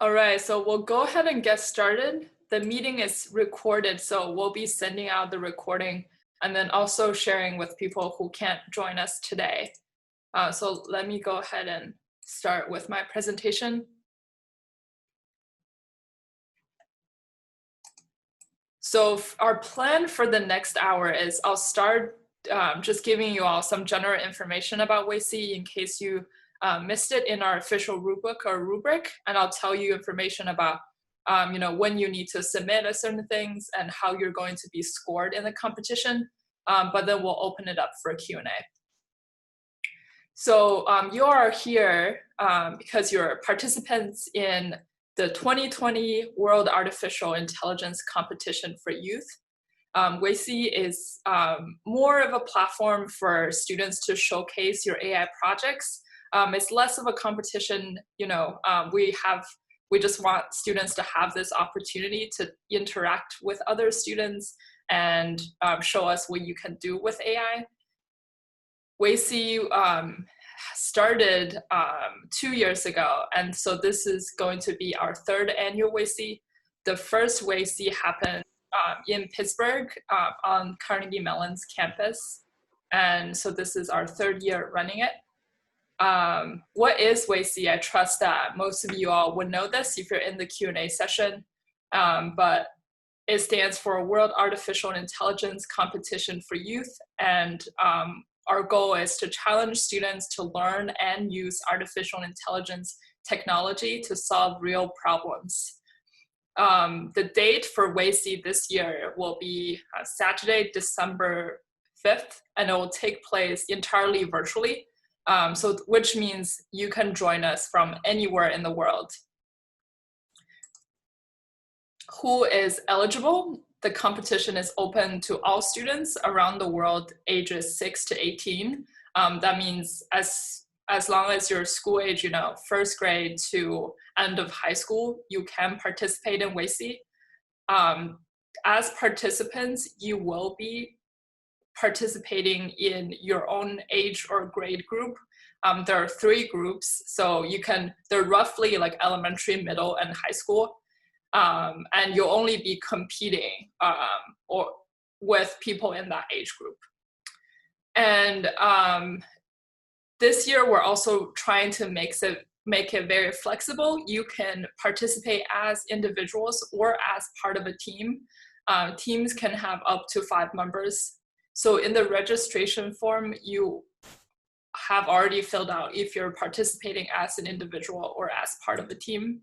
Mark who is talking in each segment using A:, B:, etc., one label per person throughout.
A: All right, so we'll go ahead and get started. The meeting is recorded, so we'll be sending out the recording and then also sharing with people who can't join us today. So let me go ahead and start with my presentation. So our plan for the next hour is I'll start just giving you all some general information about WAICY in case you missed it in our official rubric, and I'll tell you information about when you need to submit a certain things and how you're going to be scored in the competition. But then we'll open it up for Q&A. So you are here because you're participants in the 2020 World Artificial Intelligence Competition for Youth. WAICY is more of a platform for students to showcase your AI projects. It's less of a competition, we just want students to have this opportunity to interact with other students and show us what you can do with AI. WAICY started 2 years ago, and so this is going to be our third annual WAICY. The first WAICY happened in Pittsburgh on Carnegie Mellon's campus, and so this is our third year running it. What is WAICY? I trust that most of you all would know this if you're in the Q&A session, but it stands for World Artificial Intelligence Competition for Youth, and our goal is to challenge students to learn and use artificial intelligence technology to solve real problems. The date for WAICY this year will be Saturday, December 5th, and it will take place entirely virtually, which means you can join us from anywhere in the world. Who is eligible? The competition is open to all students around the world ages 6 to 18. That means as long as you're school age, first grade to end of high school, you can participate in WAICY. As participants, you will be participating in your own age or grade group. There are 3 groups, so they're roughly like elementary, middle, and high school. And you'll only be competing with people in that age group. And this year, we're also trying to make it very flexible. You can participate as individuals or as part of a team. Teams can have up to 5 members. So in the registration form, you have already filled out if you're participating as an individual or as part of a team.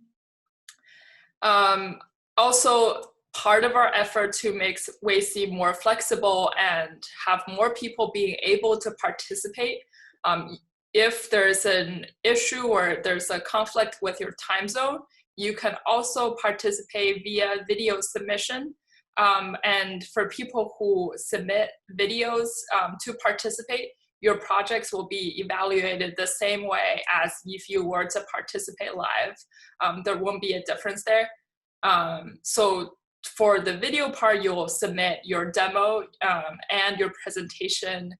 A: Also, part of our effort to make WAICY more flexible and have more people being able to participate, if there's an issue or there's a conflict with your time zone, you can also participate via video submission. And for people who submit videos to participate, your projects will be evaluated the same way as if you were to participate live. There won't be a difference there. So for the video part, you'll submit your demo and your presentation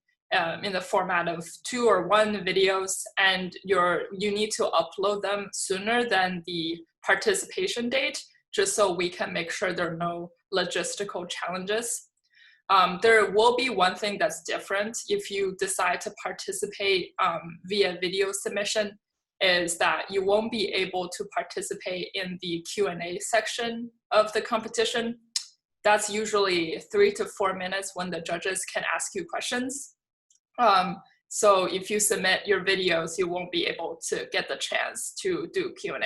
A: in the format of 2 or 1 videos, and you need to upload them sooner than the participation date, just so we can make sure there are no logistical challenges. There will be one thing that's different if you decide to participate via video submission, is that you won't be able to participate in the Q&A section of the competition. That's usually 3 to 4 minutes when the judges can ask you questions. So if you submit your videos, you won't be able to get the chance to do Q&A.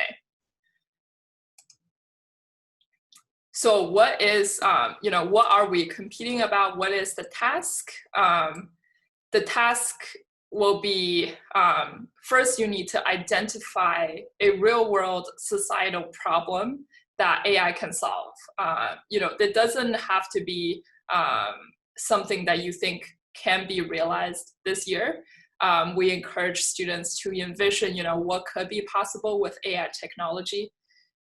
A: So what is, what are we competing about? What is the task? The task will be, first you need to identify a real world societal problem that AI can solve. It doesn't have to be something that you think can be realized this year. We encourage students to envision, what could be possible with AI technology.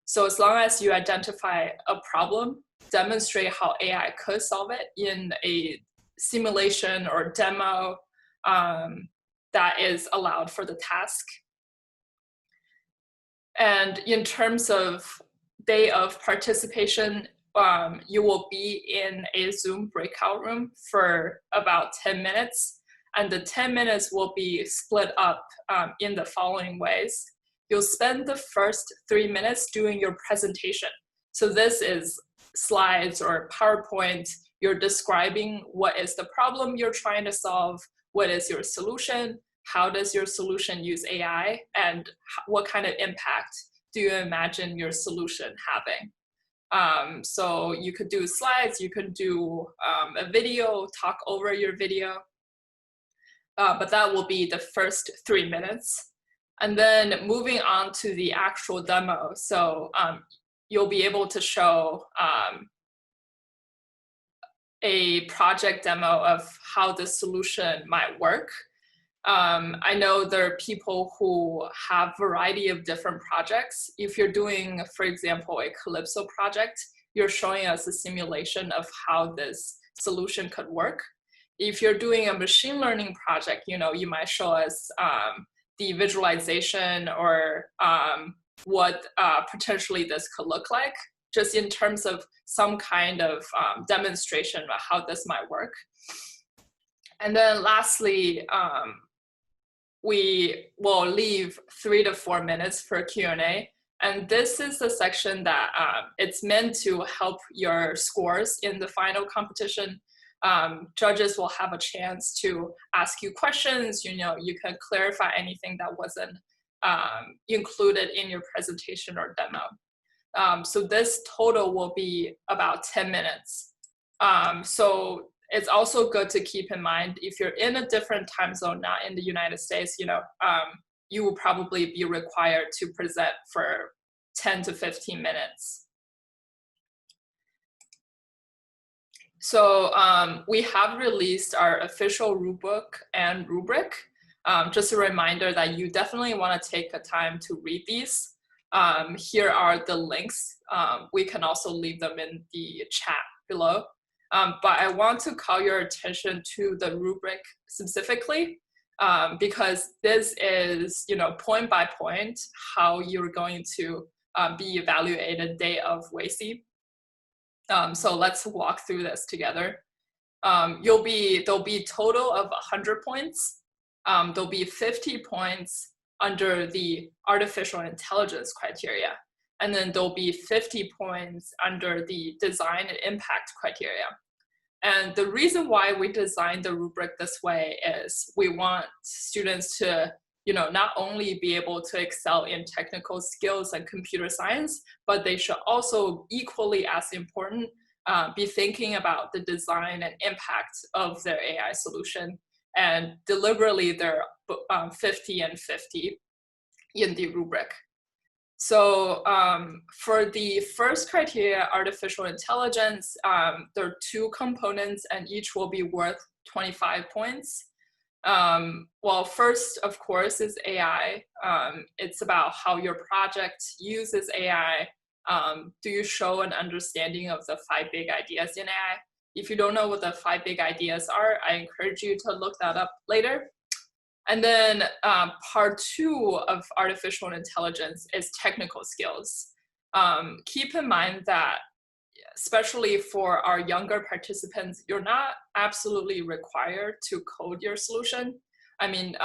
A: So as long as you identify a problem, demonstrate how AI could solve it in a simulation or demo that is allowed for the task. And in terms of day of participation, you will be in a Zoom breakout room for about 10 minutes. And the 10 minutes will be split up in the following ways. You'll spend the first 3 minutes doing your presentation. So this is slides or PowerPoint. You're describing what is the problem you're trying to solve, what is your solution, how does your solution use AI, and what kind of impact do you imagine your solution having? So you could do slides, you could do a video, talk over your video, but that will be the first 3 minutes. And then moving on to the actual demo. So you'll be able to show a project demo of how the solution might work. I know there are people who have a variety of different projects. If you're doing, for example, a Calypso project, you're showing us a simulation of how this solution could work. If you're doing a machine learning project, you might show us the visualization or what potentially this could look like, just in terms of some kind of demonstration about how this might work. And then lastly, we will leave 3 to 4 minutes for Q&A. And this is the section that it's meant to help your scores in the final competition. Judges will have a chance to ask you questions. You can clarify anything that wasn't included in your presentation or demo. So this total will be about 10 minutes. So it's also good to keep in mind, if you're in a different time zone, not in the United States, you will probably be required to present for 10 to 15 minutes. So we have released our official rulebook and rubric. Just a reminder that you definitely want to take the time to read these. Here are the links. We can also leave them in the chat below. But I want to call your attention to the rubric specifically, because this is, point by point, how you're going to be evaluated day of WAICY. So let's walk through this together. There'll be a total of 100 points. There'll be 50 points under the artificial intelligence criteria. And then there'll be 50 points under the design and impact criteria. And the reason why we designed the rubric this way is we want students to, not only be able to excel in technical skills and computer science, but they should also, equally as important, be thinking about the design and impact of their AI solution. And deliberately, they're 50 and 50 in the rubric. So for the first criteria, artificial intelligence, there are 2 components and each will be worth 25 points. Well, first, of course, is AI. It's about how your project uses AI. Do you show an understanding of the 5 big ideas in AI? If you don't know what the 5 big ideas are, I encourage you to look that up later. And then part 2 of artificial intelligence is technical skills. Keep in mind that, especially for our younger participants, you're not absolutely required to code your solution. I mean,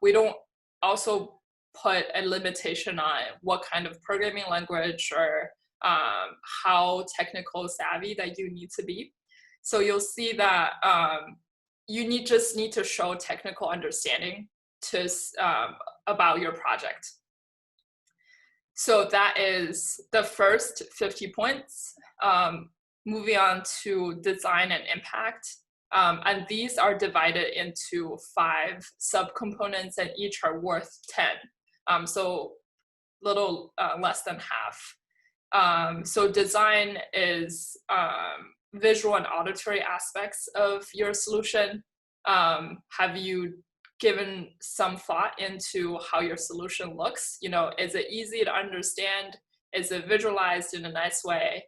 A: we don't also put a limitation on what kind of programming language or how technical savvy that you need to be. So you'll see that you just need to show technical understanding about your project. So that is the first 50 points. Moving on to design and impact. And these are divided into 5 subcomponents and each are worth 10. So little less than half. So design is visual and auditory aspects of your solution. Have you given some thought into how your solution looks? Is it easy to understand? Is it visualized in a nice way?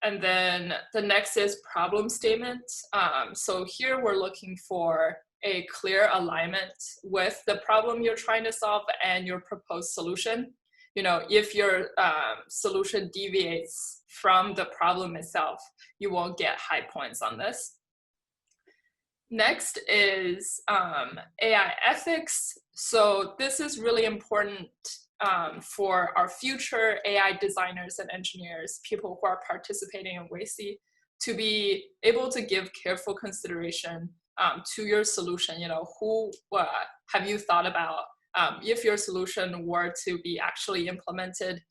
A: And then the next is problem statement. So here we're looking for a clear alignment with the problem you're trying to solve and your proposed solution. if your solution deviates from the problem itself, you won't get high points on this. Next is AI ethics. So this is really important for our future AI designers and engineers, people who are participating in WAICY, to be able to give careful consideration to your solution. Who have you thought about if your solution were to be actually implemented,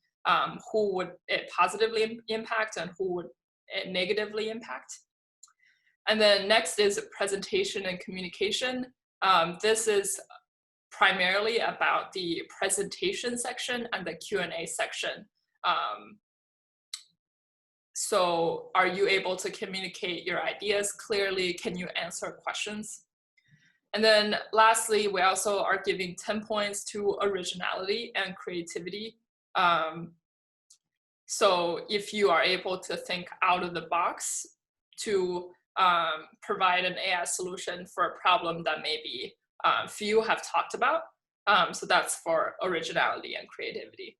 A: who would it positively impact and who would it negatively impact? And then next is presentation and communication. This is primarily about the presentation section and the Q&A section. So are you able to communicate your ideas clearly? Can you answer questions? And then lastly, we also are giving 10 points to originality and creativity. So if you are able to think out of the box to provide an AI solution for a problem that maybe few have talked about. So that's for originality and creativity.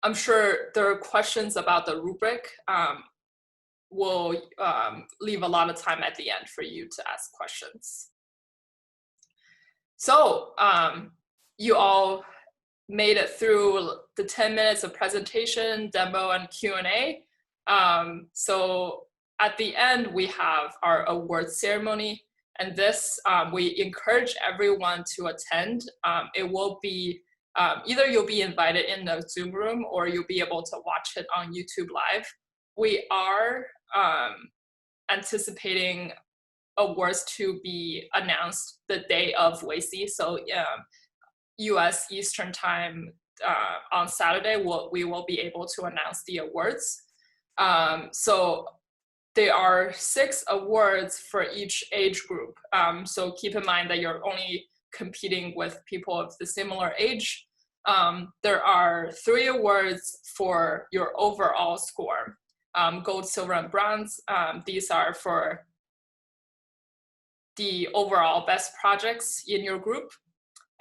A: I'm sure there are questions about the rubric. We'll leave a lot of time at the end for you to ask questions. So you all made it through the 10 minutes of presentation, demo, and Q&A. So at the end, we have our award ceremony, and this we encourage everyone to attend. It will be either you'll be invited in the Zoom room or you'll be able to watch it on YouTube Live. We are anticipating awards to be announced the day of WAICY, so US Eastern Time on Saturday, we will be able to announce the awards. So there are 6 awards for each age group. So keep in mind that you're only competing with people of the similar age. There are 3 awards for your overall score, gold, silver, and bronze. These are for the overall best projects in your group.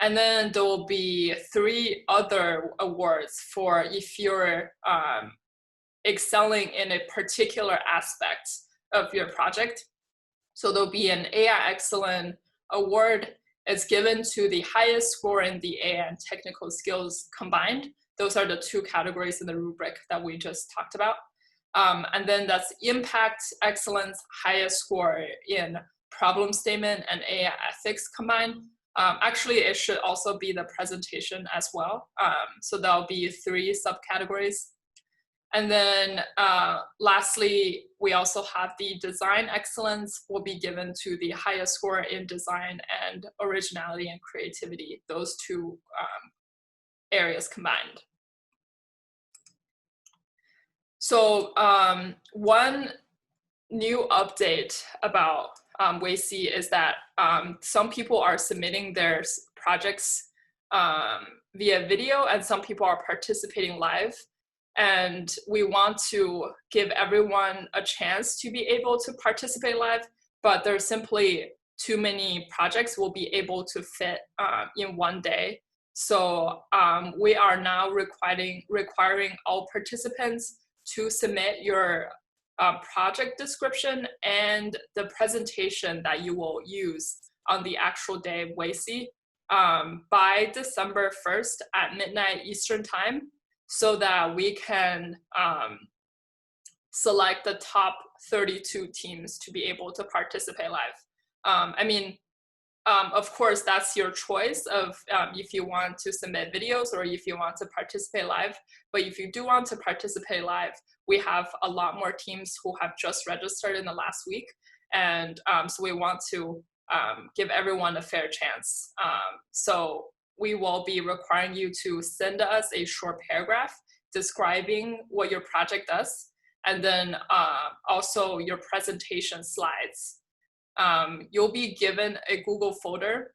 A: And then there will be 3 other awards for if you're excelling in a particular aspect of your project. So there'll be an AI Excellent Award. It's given to the highest score in the AI and technical skills combined. Those are the 2 categories in the rubric that we just talked about. And then that's Impact Excellence, highest score in problem statement and AI ethics combined. Actually, it should also be the presentation as well. So there'll be 3 subcategories. And then lastly, we also have the design excellence will be given to the highest score in design and originality and creativity, those 2 areas combined. So one new update about WAICY is that some people are submitting their projects via video and some people are participating live. And we want to give everyone a chance to be able to participate live, but there's simply too many projects will be able to fit in one day. So we are now requiring all participants to submit your project description and the presentation that you will use on the actual day of WAICY by December 1st at midnight Eastern Time, so that we can select the top 32 teams to be able to participate live. I mean, of course, that's your choice of if you want to submit videos or if you want to participate live. But if you do want to participate live, we have a lot more teams who have just registered in the last week. And so we want to give everyone a fair chance. So we will be requiring you to send us a short paragraph describing what your project does, and then also your presentation slides. You'll be given a Google folder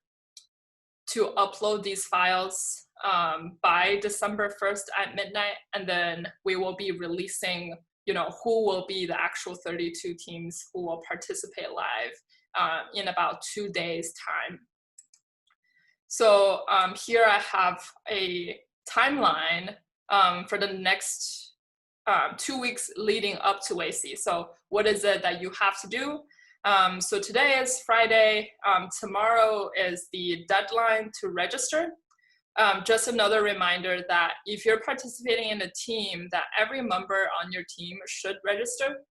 A: to upload these files by December 1st at midnight, and then we will be releasing, who will be the actual 32 teams who will participate live in about 2 days' time. So here I have a timeline for the next 2 weeks leading up to WAICY. So what is it that you have to do? So today is Friday. Tomorrow is the deadline to register. Just another reminder that if you're participating in a team, that every member on your team should register.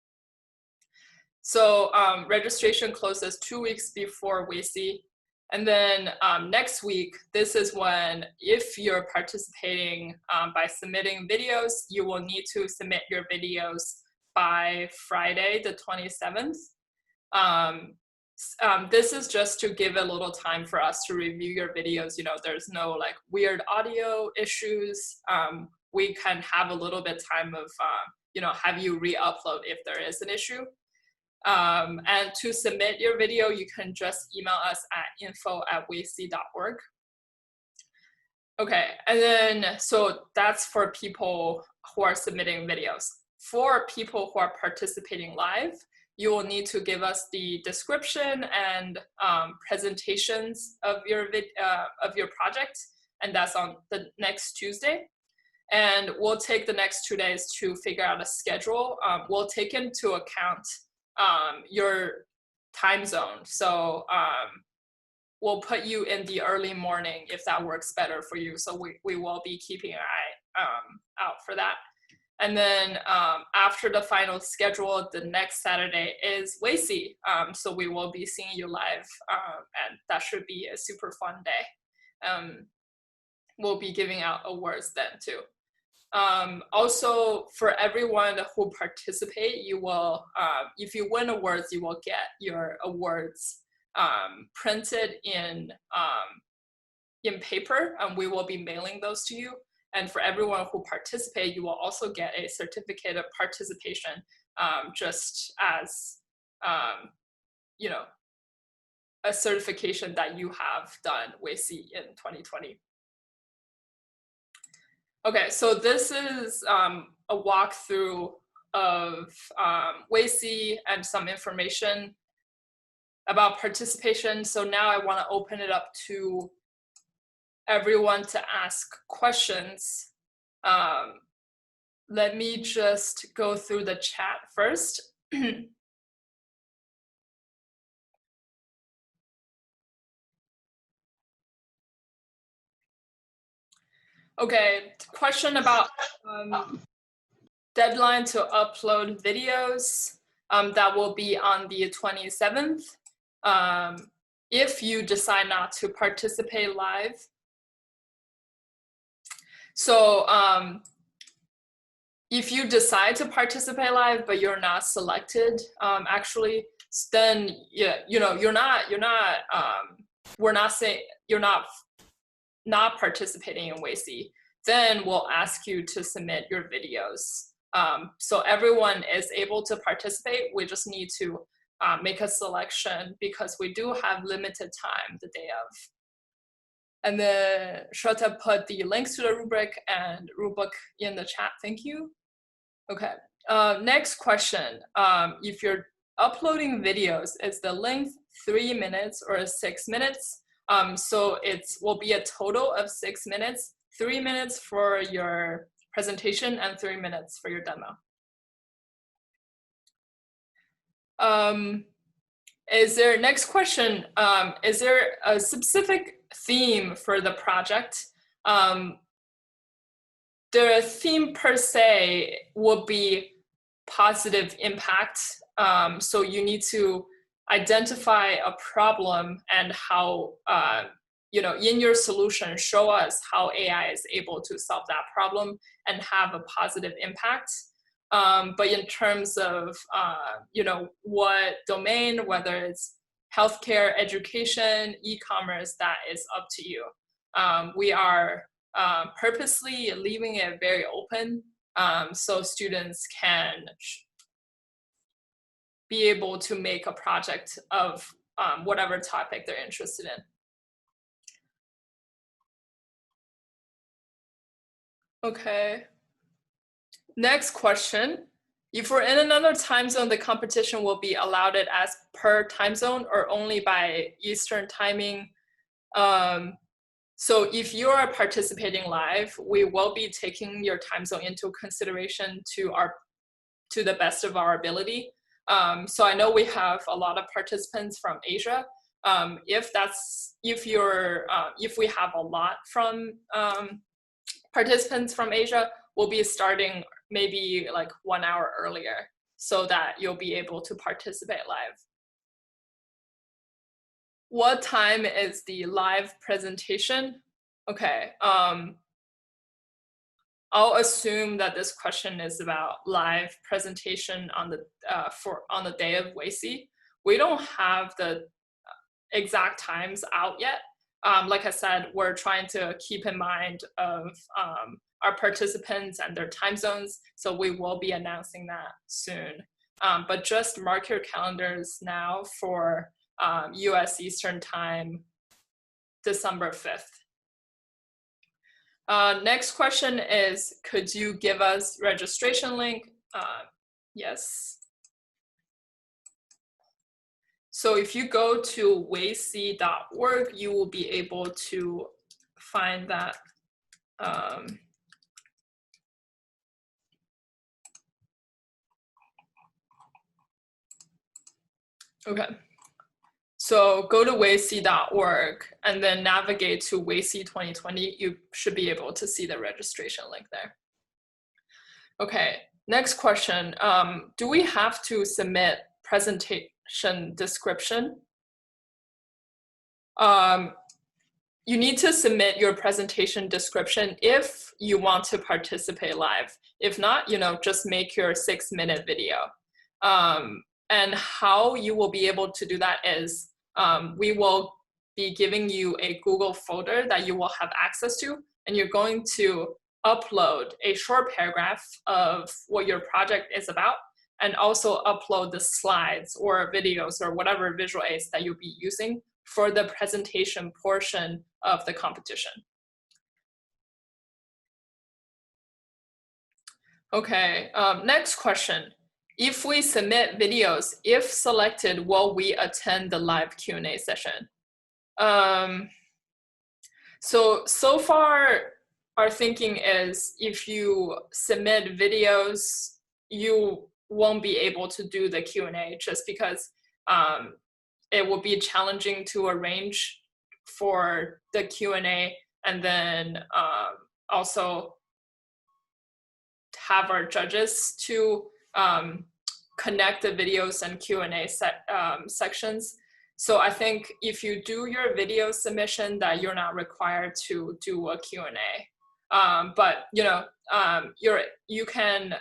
A: So registration closes 2 weeks before WAICY. And then next week, this is when, if you're participating by submitting videos, you will need to submit your videos by Friday, the 27th. This is just to give a little time for us to review your videos. You know, there's no like weird audio issues. We can have a little bit time of, you know, have you re-upload if there is an issue. And to submit your video, you can just email us at info@waicy.org. Okay, and then, so that's for people who are submitting videos. For people who are participating live, you will need to give us the description and presentations of your project, and that's on the next Tuesday. And we'll take the next 2 days to figure out a schedule. We'll take into account your time zone. So we'll put you in the early morning if that works better for you. So we will be keeping an eye out for that. And then after the final schedule, the next Saturday is WAICY. So we will be seeing you live, and that should be a super fun day. We'll be giving out awards then too. Also, for everyone who participate, you will, if you win awards, you will get your awards printed in paper, and we will be mailing those to you. And for everyone who participate, you will also get a certificate of participation, just as, you know, a certification that you have done WAICY in 2020. Okay, so this is a walkthrough of WAICY and some information about participation. So now I want to open it up to everyone to ask questions. Let me just go through the chat first. Okay, question about deadline to upload videos. That will be on the 27th. If you decide not to participate live. So if you decide to participate live, but you're not selected, actually, then yeah, you know, we're not saying you're not participating in WAICY, then we'll ask you to submit your videos. So everyone is able to participate. We just need to make a selection because we do have limited time the day of. And then Shweta put the links to the rubric and Rubric in the chat. Thank you. Okay, next question. If you're uploading videos, is the length 3 minutes or 6 minutes? So it will be a total of 6 minutes, 3 minutes for your presentation and 3 minutes for your demo. Is there, next question, is there a specific theme for the project? The theme per se will be positive impact. So you need to identify a problem and how, you know, in your solution, show us how AI is able to solve that problem and have a positive impact. But in terms of, you know, what domain, whether it's healthcare, education, e-commerce, that is up to you. We are purposely leaving it very open so students can be able to make a project of whatever topic they're interested in. Okay. Next question. If we're in another time zone, the competition will be allowed as per time zone or only by Eastern timing? So if you are participating live, we will be taking your time zone into consideration to the best of our ability. So I know we have a lot of participants from Asia. If we have a lot from participants from Asia, we'll be starting maybe like 1 hour earlier so that you'll be able to participate live. What time is the live presentation? Okay, I'll assume that this question is about live presentation on the day of WAICY. We don't have the exact times out yet. Like I said, we're trying to keep in mind of our participants and their time zones, so we will be announcing that soon. But just mark your calendars now for US Eastern Time, December 5th. Next question is, could you give us registration link? Yes. So if you go to WAICY.org, you will be able to find that. Okay. So go to WAICY.org and then navigate to WAICY 2020. You should be able to see the registration link there. Okay, next question. Do we have to submit presentation description? You need to submit your presentation description if you want to participate live. If not, just make your 6-minute video. And how you will be able to do that is we will be giving you a Google folder that you will have access to, and you're going to upload a short paragraph of what your project is about, and also upload the slides or videos or whatever visual aids that you'll be using for the presentation portion of the competition. Okay, next question. If we submit videos, if selected, will we attend the live Q&A session? So far, our thinking is if you submit videos, you won't be able to do the Q&A just because it will be challenging to arrange for the Q&A and then also have our judges to connect the videos and Q&A sections. So I think if you do your video submission, that you're not required to do a Q&A. But you can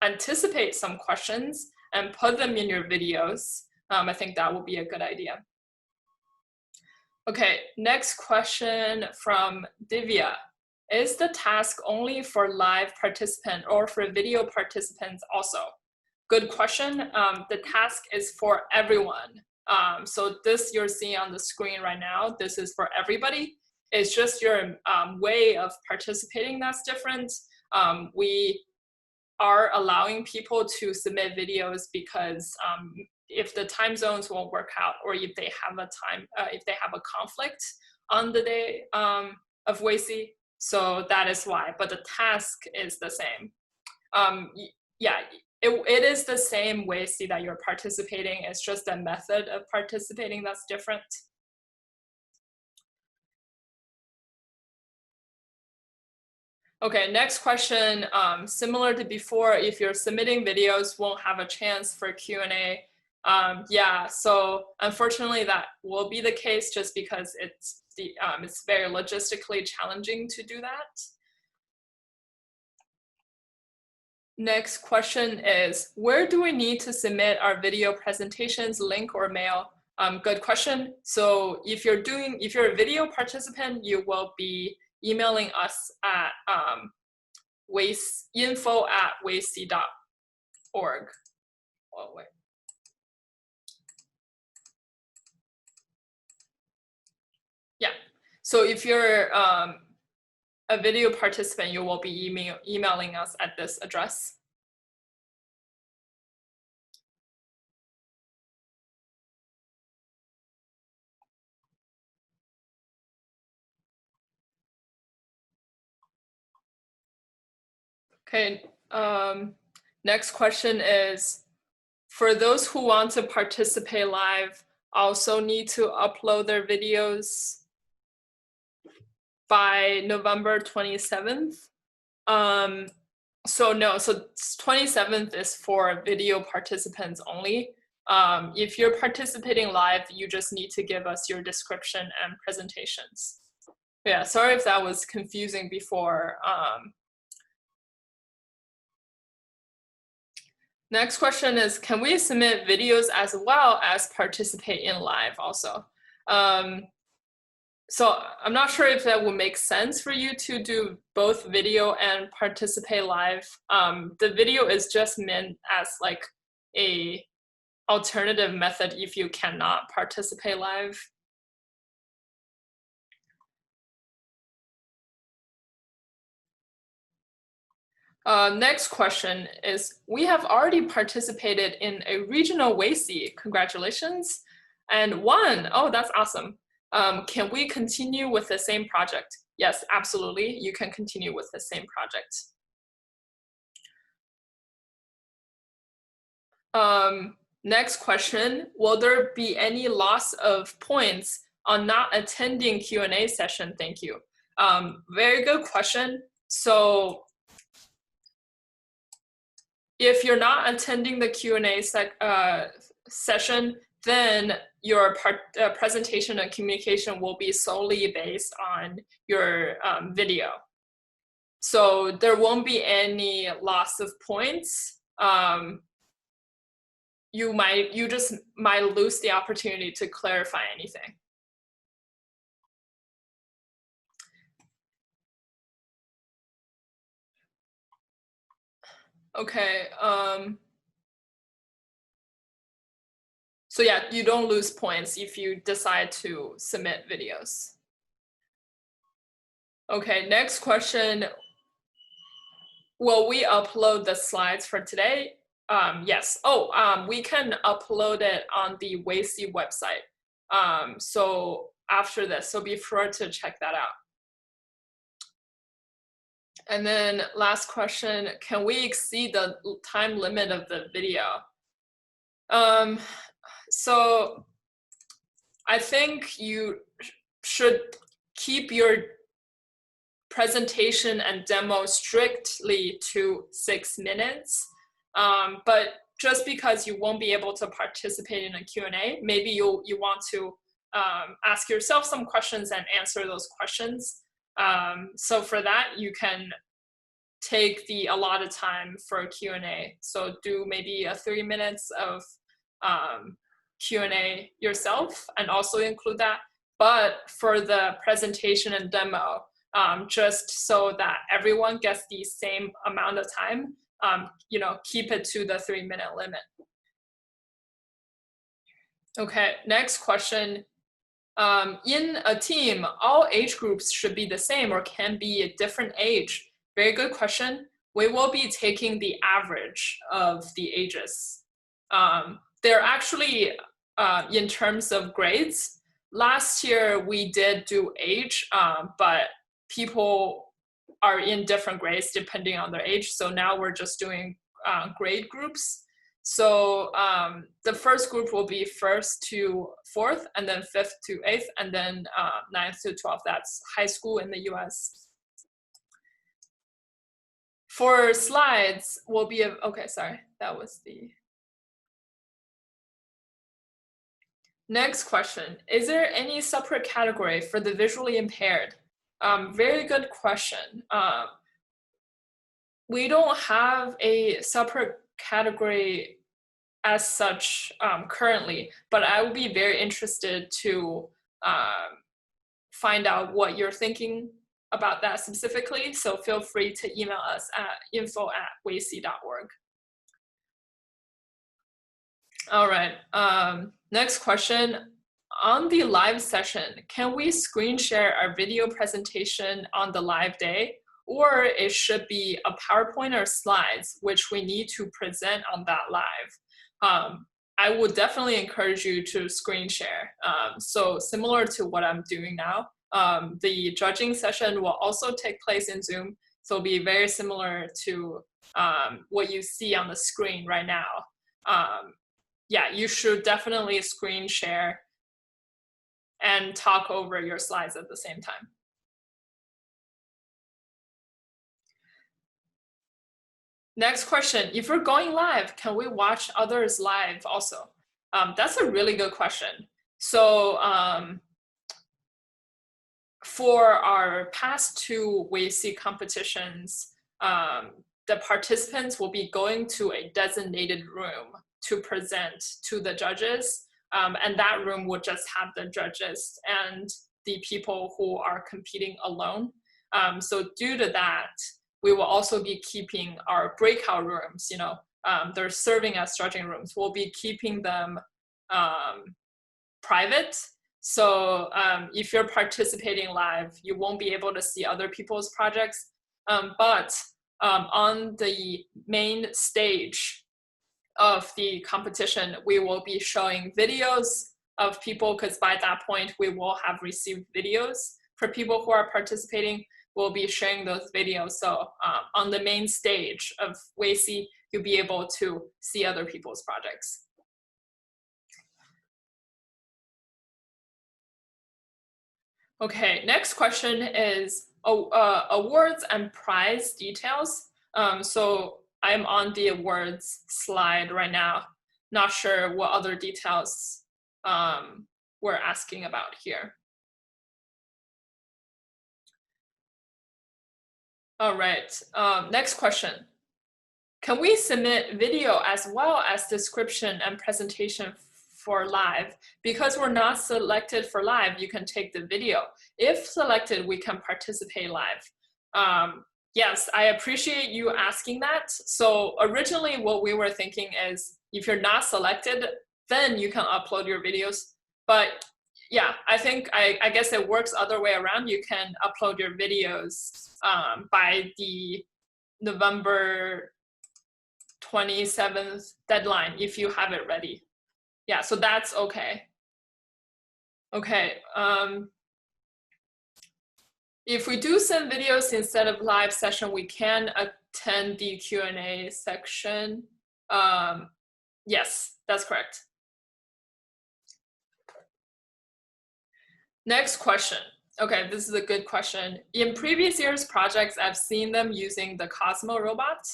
A: anticipate some questions and put them in your videos. I think that would be a good idea. Okay, next question from Divya. Is the task only for live participant or for video participants also? Good question. The task is for everyone. So this you're seeing on the screen right now, this is for everybody. It's just your way of participating that's different. We are allowing people to submit videos because if the time zones won't work out, or if they have a conflict on the day of WAICY, so that is why. But the task is the same. Yeah, it is the same WAICY that you're participating. It's just a method of participating that's different. Okay, next question. Similar to before, if you're submitting videos, won't have a chance for Q&A. Yeah, so unfortunately that will be the case just because it's very logistically challenging to do that. Next question is, where do we need to submit our video presentations, link or mail? Good question. So if you're a video participant, you will be emailing us at info@waicy.org. Oh, wait. Yeah, so if you're a video participant, you will be emailing us at this address. Okay, next question is, for those who want to participate live, also need to upload their videos by November 27th. So no, so 27th is for video participants only. If you're participating live, you just need to give us your description and presentations. Yeah, sorry if that was confusing before. Next question is, can we submit videos as well as participate in live also? So I'm not sure if that would make sense for you to do both video and participate live. The video is just meant as like a alternative method if you cannot participate live. Next question is, we have already participated in a regional WAICY, congratulations, and won. Oh, that's awesome. Can we continue with the same project? Yes, absolutely, you can continue with the same project. Next question, will there be any loss of points on not attending Q&A session? Thank you. Very good question. So if you're not attending the Q&A session, then your presentation and communication will be solely based on your video. So there won't be any loss of points. You just might lose the opportunity to clarify anything. Okay. So yeah, you don't lose points if you decide to submit videos. Okay, next question. Will we upload the slides for today? Yes. Oh, we can upload it on the WAICY website. So after this, so be sure to check that out. And then last question, can we exceed the time limit of the video? So I think you should keep your presentation and demo strictly to 6 minutes. But just because you won't be able to participate in a Q&A, maybe you want to ask yourself some questions and answer those questions. So for that, you can take the allotted time for Q&A. So do maybe 3 minutes of Q&A yourself and also include that. But for the presentation and demo, just so that everyone gets the same amount of time, keep it to the 3-minute limit. Okay, next question. In a team, all age groups should be the same or can be a different age? Very good question. We will be taking the average of the ages. They're actually, in terms of grades, last year we did do age, but people are in different grades depending on their age. So now we're just doing grade groups. So the first group will be 1st to 4th, and then 5th to 8th, and then 9th to 12th. That's high school in the US. For slides, will be okay, sorry, that was the next question. Is there any separate category for the visually impaired? Very good question. We don't have a separate category as such currently, but I would be very interested to find out what you're thinking about that specifically. So feel free to email us at info@waicy.org. All right, next question. On the live session, can we screen share our video presentation on the live day, or it should be a PowerPoint or slides, which we need to present on that live? I would definitely encourage you to screen share. So similar to what I'm doing now, the judging session will also take place in Zoom. So it'll be very similar to what you see on the screen right now. Yeah, you should definitely screen share and talk over your slides at the same time. Next question, if we're going live, can we watch others live also? That's a really good question. So for our past two WAICY competitions, the participants will be going to a designated room to present to the judges, and that room will just have the judges and the people who are competing alone. So due to that, we will also be keeping our breakout rooms, they're serving as judging rooms. We'll be keeping them private. So if you're participating live, you won't be able to see other people's projects. But on the main stage of the competition, we will be showing videos of people, because by that point, we will have received videos for people who are participating. We'll be sharing those videos. So on the main stage of WAICY, you'll be able to see other people's projects. Okay, next question is awards and prize details. So I'm on the awards slide right now. Not sure what other details we're asking about here. All right, next question. Can we submit video as well as description and presentation for live? Because we're not selected for live, you can take the video. If selected, we can participate live. Yes, I appreciate you asking that. So originally what we were thinking is if you're not selected, then you can upload your videos. But yeah, I guess it works other way around. You can upload your videos by the November 27th deadline if you have it ready. Yeah, so that's okay. Okay, if we do send videos instead of live session, we can attend the Q&A section. Yes, that's correct. Next question. Okay, this is a good question. In previous years' projects, I've seen them using the Cosmo robot.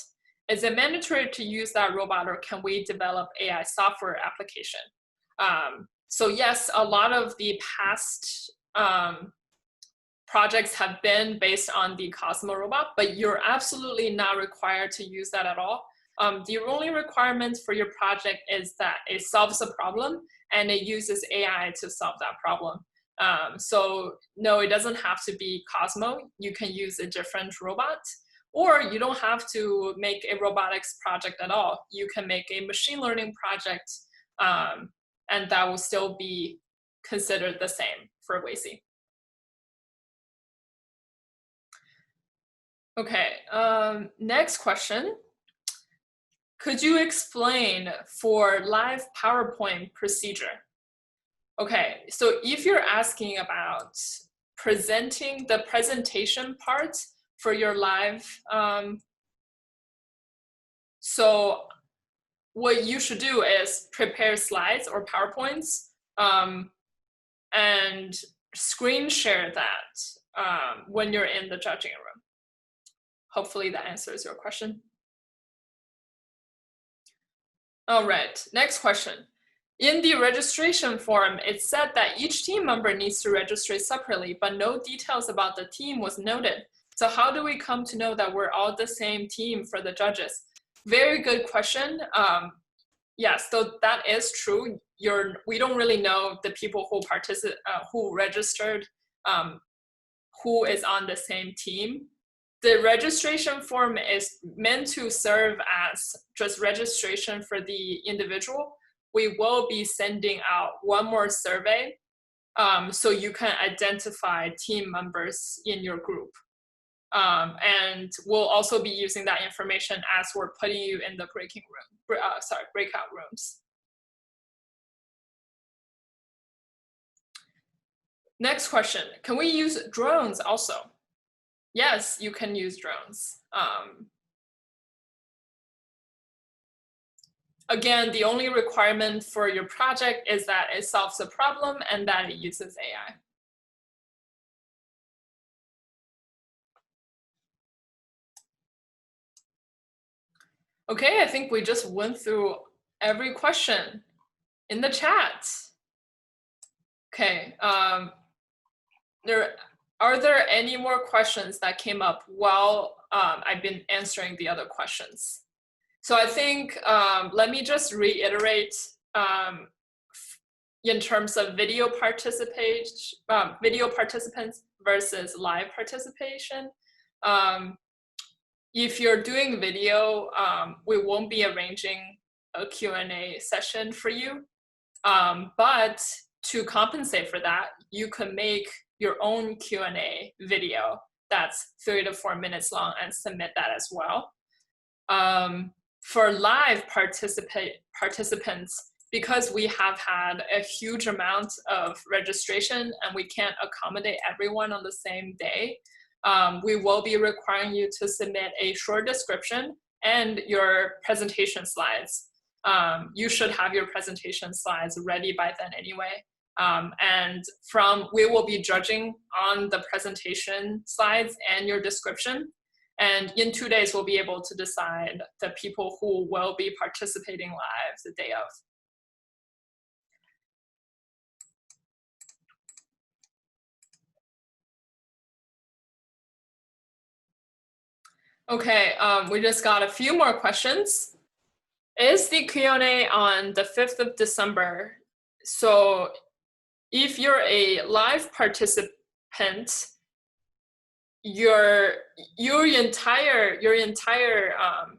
A: Is it mandatory to use that robot, or can we develop AI software application? So yes, a lot of the past projects have been based on the Cosmo robot, but you're absolutely not required to use that at all. The only requirement for your project is that it solves a problem and it uses AI to solve that problem. So no, it doesn't have to be Cosmo. You can use a different robot, or you don't have to make a robotics project at all. You can make a machine learning project, and that will still be considered the same for WAICY. Okay, next question. Could you explain for live PowerPoint procedure? Okay, so if you're asking about presenting the presentation part for your live, so what you should do is prepare slides or PowerPoints and screen share that when you're in the judging room. Hopefully that answers your question. All right, next question. In the registration form, it said that each team member needs to register separately, but no details about the team was noted. So how do we come to know that we're all the same team for the judges? Very good question. Yes, so that is true. We don't really know the people who registered, who is on the same team. The registration form is meant to serve as just registration for the individual. We will be sending out one more survey so you can identify team members in your group. And we'll also be using that information as we're putting you in the breakout rooms. Next question, can we use drones also? Yes, you can use drones. Again, the only requirement for your project is that it solves a problem and that it uses AI. Okay, I think we just went through every question in the chat. Okay, are there any more questions that came up while I've been answering the other questions? So I think, let me just reiterate in terms of video participants versus live participation. If you're doing video, we won't be arranging a Q&A session for you. But to compensate for that, you can make your own Q&A video that's 3 to 4 minutes long and submit that as well. For live participants, because we have had a huge amount of registration and we can't accommodate everyone on the same day, we will be requiring you to submit a short description and your presentation slides. You should have your presentation slides ready by then anyway. And we will be judging on the presentation slides and your description. And in 2 days, we'll be able to decide the people who will be participating live the day of. Okay, we just got a few more questions. Is the Q&A on the 5th of December? So if you're a live participant, your entire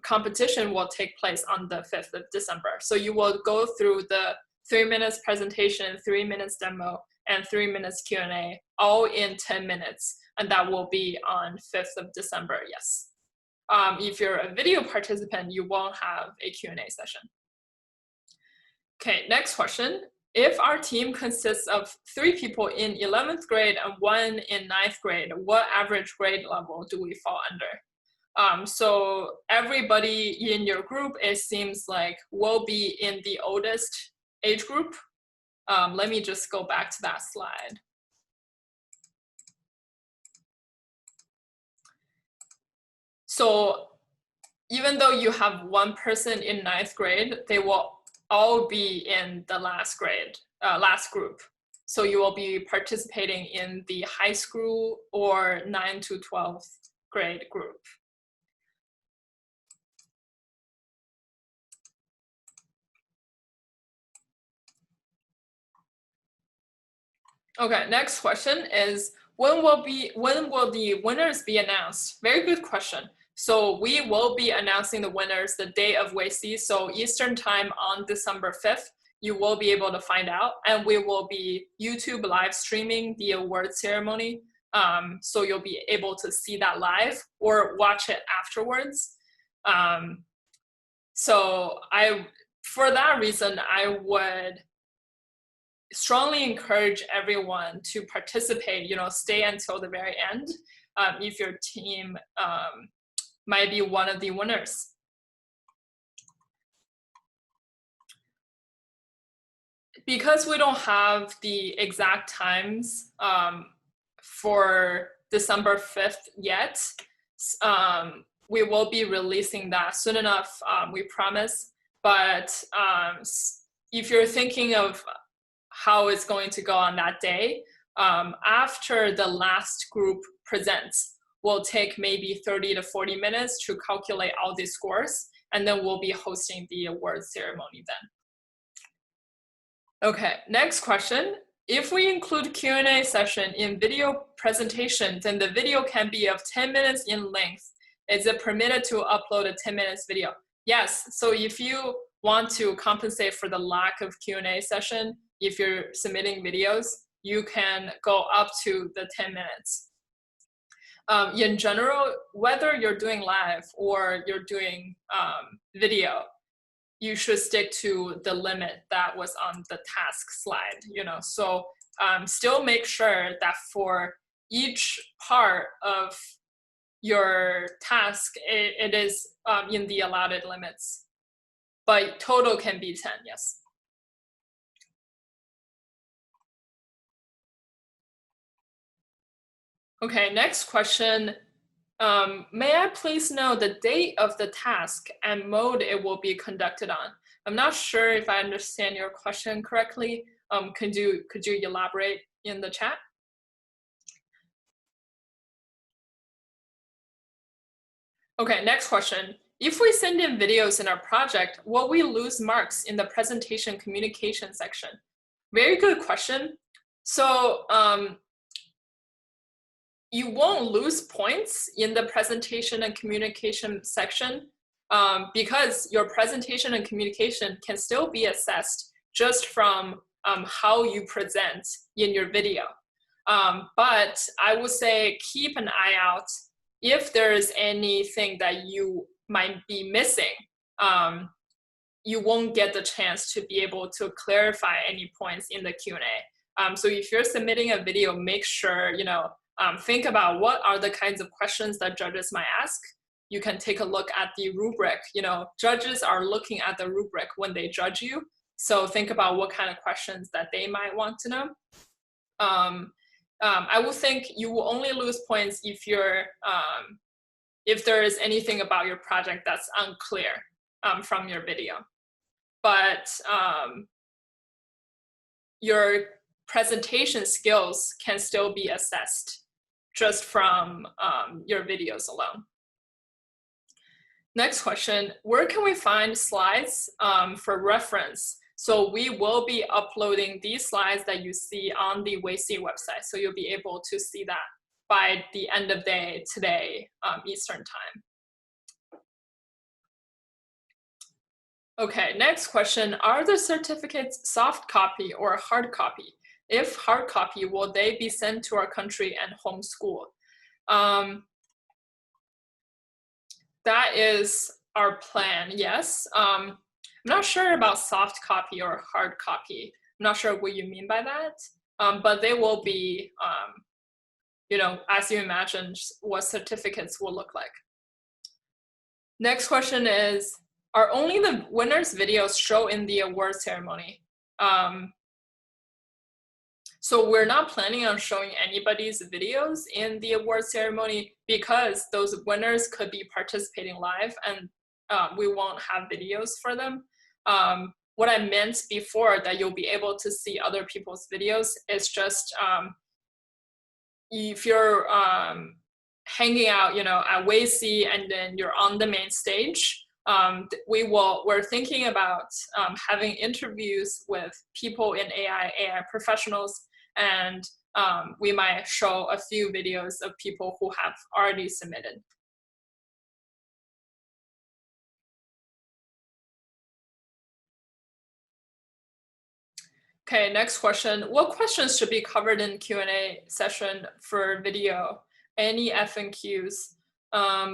A: competition will take place on the 5th of December. So you will go through the 3 minutes presentation, 3 minutes demo, and 3 minutes Q&A, all in 10 minutes. And that will be on 5th of December, yes. If you're a video participant, you won't have a Q&A session. Okay, next question. If our team consists of 3 people in 11th grade and 1 in 9th grade, what average grade level do we fall under? So everybody in your group, it seems like, will be in the oldest age group. Let me just go back to that slide. So even though you have 1 person in 9th grade, they will all be in the last group. So you will be participating in the high school or 9 to 12th grade group. Okay, next question is, when will the winners be announced? Very good question. So we will be announcing the winners the day of WAICY, so Eastern time on December 5th. You will be able to find out, and we will be YouTube live streaming the award ceremony. So you'll be able to see that live or watch it afterwards. So for that reason, I would strongly encourage everyone to participate, stay until the very end, if your team might be one of the winners. Because we don't have the exact times for December 5th yet, we will be releasing that soon enough, we promise. But if you're thinking of how it's going to go on that day, after the last group presents, we'll take maybe 30 to 40 minutes to calculate all the scores, and then we'll be hosting the award ceremony then. Okay, next question. If we include Q&A session in video presentation, then the video can be of 10 minutes in length. Is it permitted to upload a 10 minutes video? Yes, so if you want to compensate for the lack of Q&A session, if you're submitting videos, you can go up to the 10 minutes. In general, whether you're doing live or you're doing video, you should stick to the limit that was on the task slide, So still make sure that for each part of your task, it is in the allotted limits. But total can be 10, yes. Okay, next question. May I please know the date of the task and mode it will be conducted on? I'm not sure if I understand your question correctly. Could you elaborate in the chat? Okay, next question. If we send in videos in our project, will we lose marks in the presentation communication section? Very good question. So you won't lose points in the presentation and communication section because your presentation and communication can still be assessed just from how you present in your video. But I would say keep an eye out if there's anything that you might be missing. You won't get the chance to be able to clarify any points in the Q&A. So if you're submitting a video, make sure, think about what are the kinds of questions that judges might ask. You can take a look at the rubric. Judges are looking at the rubric when they judge you. So think about what kind of questions that they might want to know. I would think you will only lose points if there is anything about your project that's unclear from your video. But your presentation skills can still be assessed just from your videos alone. Next question, where can we find slides for reference? So we will be uploading these slides that you see on the WAICY website. So you'll be able to see that by the end of day today, Eastern time. Okay, next question. Are the certificates soft copy or hard copy? If hard copy, will they be sent to our country and home school? That is our plan, yes. I'm not sure about soft copy or hard copy. I'm not sure what you mean by that, but they will be, as you imagined, what certificates will look like. Next question is, are only the winners' videos show in the award ceremony? So we're not planning on showing anybody's videos in the award ceremony because those winners could be participating live and we won't have videos for them. What I meant before that you'll be able to see other people's videos is just if you're hanging out, at WAICY and then you're on the main stage, we're thinking about having interviews with people in AI professionals, and we might show a few videos of people who have already submitted. Okay, next question. What questions should be covered in Q&A session for video? Any FAQs?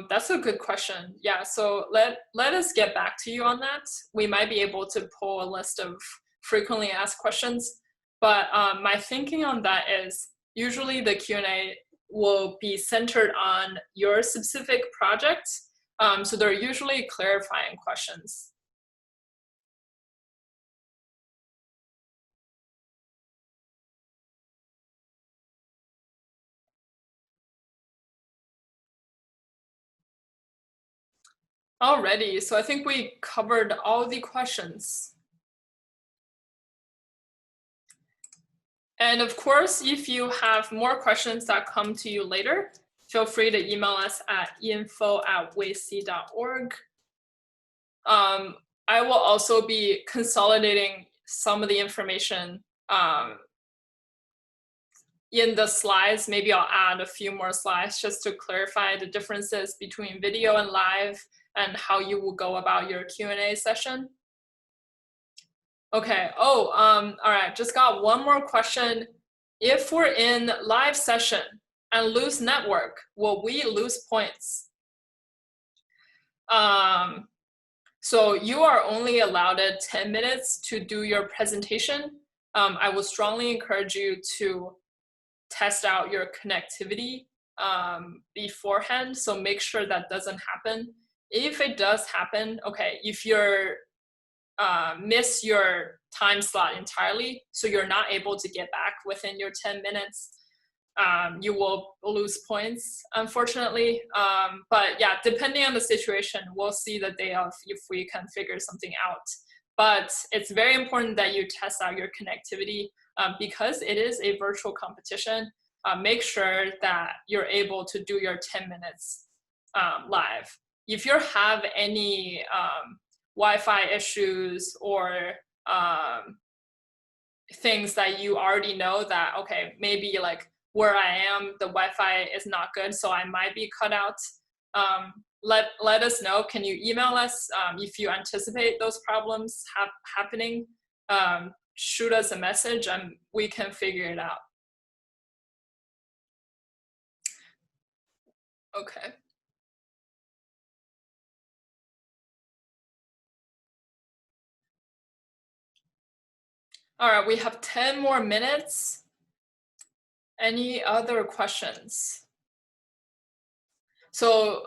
A: That's a good question. Yeah, so let us get back to you on that. We might be able to pull a list of frequently asked questions, but my thinking on that is usually the Q&A will be centered on your specific project. So they're usually clarifying questions. Alrighty, so I think we covered all the questions. And of course, if you have more questions that come to you later, feel free to email us at info@waicy.org. I will also be consolidating some of the information in the slides. Maybe I'll add a few more slides just to clarify the differences between video and live and how you will go about your Q&A session. Okay, all right, just got one more question. If we're in live session and lose network, will we lose points? So you are only allowed 10 minutes to do your presentation. I would strongly encourage you to test out your connectivity beforehand, so make sure that doesn't happen. If it does happen, okay, if you're miss your time slot entirely, so you're not able to get back within your 10 minutes, you will lose points, unfortunately. But yeah, depending on the situation, we'll see the day of if we can figure something out. But it's very important that you test out your connectivity because it is a virtual competition. Make sure that you're able to do your 10 minutes live. If you have any Wi-Fi issues or things that you already know that, okay, maybe like where I am, the Wi-Fi is not good, so I might be cut out. Let us know. Can you email us if you anticipate those problems happening? Shoot us a message and we can figure it out. Okay. All right, we have 10 more minutes. Any other questions? So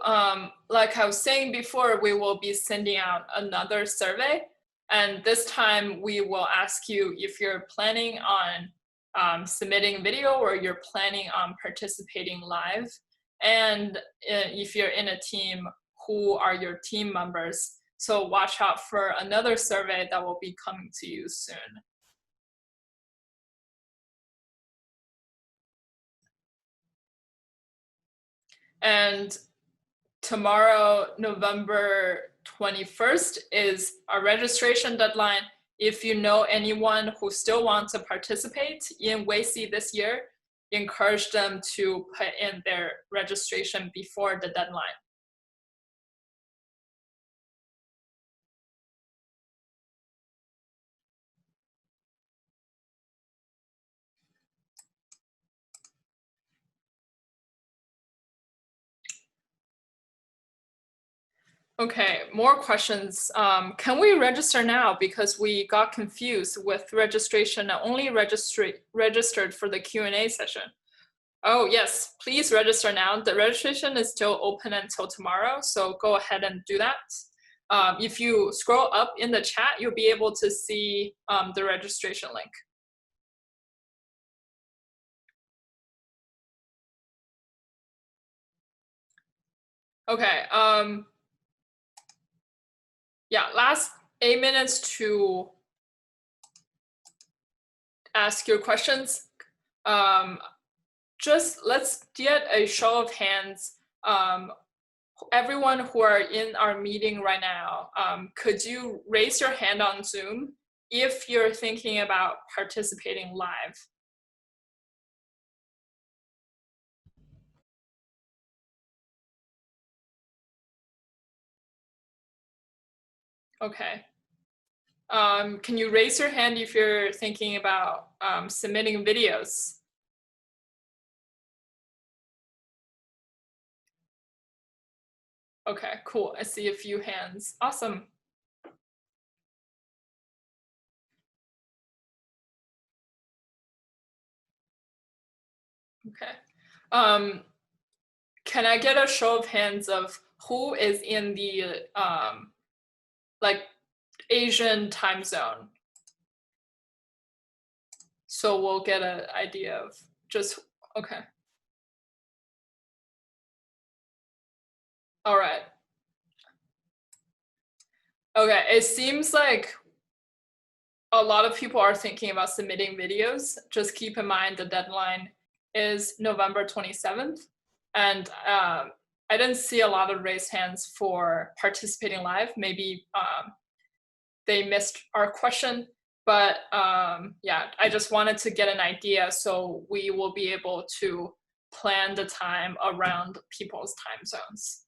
A: like I was saying before, we will be sending out another survey. And this time we will ask you if you're planning on submitting video or you're planning on participating live. And if you're in a team, who are your team members? So watch out for another survey that will be coming to you soon. And tomorrow, November 21st, is our registration deadline. If you know anyone who still wants to participate in WAICY this year, encourage them to put in their registration before the deadline. Okay, more questions. Can we register now? Because we got confused with registration and only registered for the Q&A session. Oh yes, please register now. The registration is still open until tomorrow, so go ahead and do that. If you scroll up in the chat, you'll be able to see the registration link. Okay, yeah, last 8 minutes to ask your questions. Just let's get a show of hands. Everyone who are in our meeting right now, could you raise your hand on Zoom if you're thinking about participating live? Okay. Can you raise your hand if you're thinking about submitting videos? Okay, cool. I see a few hands. Awesome. Okay. Can I get a show of hands of who is in the like Asian time zone? So we'll get an idea of just, okay. All right. Okay, it seems like a lot of people are thinking about submitting videos. Just keep in mind the deadline is November 27th. And I didn't see a lot of raised hands for participating live. Maybe they missed our question. But yeah, I just wanted to get an idea so we will be able to plan the time around people's time zones.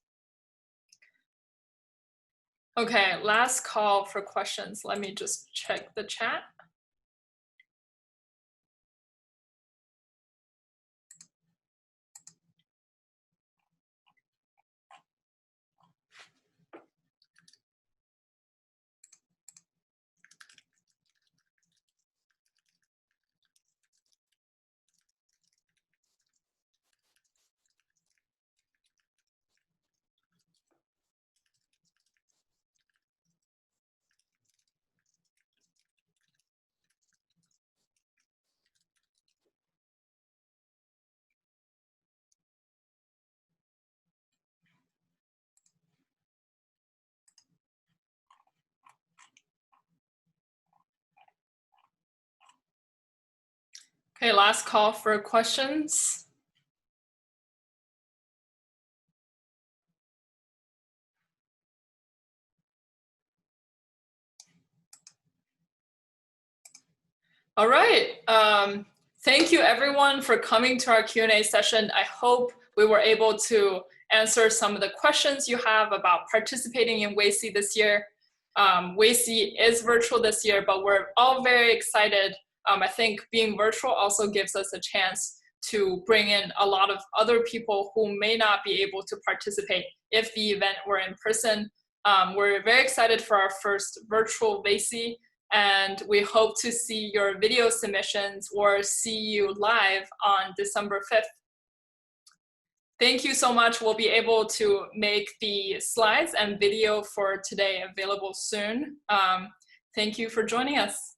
A: Okay, last call for questions. Let me just check the chat. Okay, last call for questions. All right. Thank you everyone for coming to our Q&A session. I hope we were able to answer some of the questions you have about participating in WAICY this year. WAICY is virtual this year, but we're all very excited. I think being virtual also gives us a chance to bring in a lot of other people who may not be able to participate if the event were in person. We're very excited for our first virtual WAICY, and we hope to see your video submissions or see you live on December 5th. Thank you so much. We'll be able to make the slides and video for today available soon. Thank you for joining us.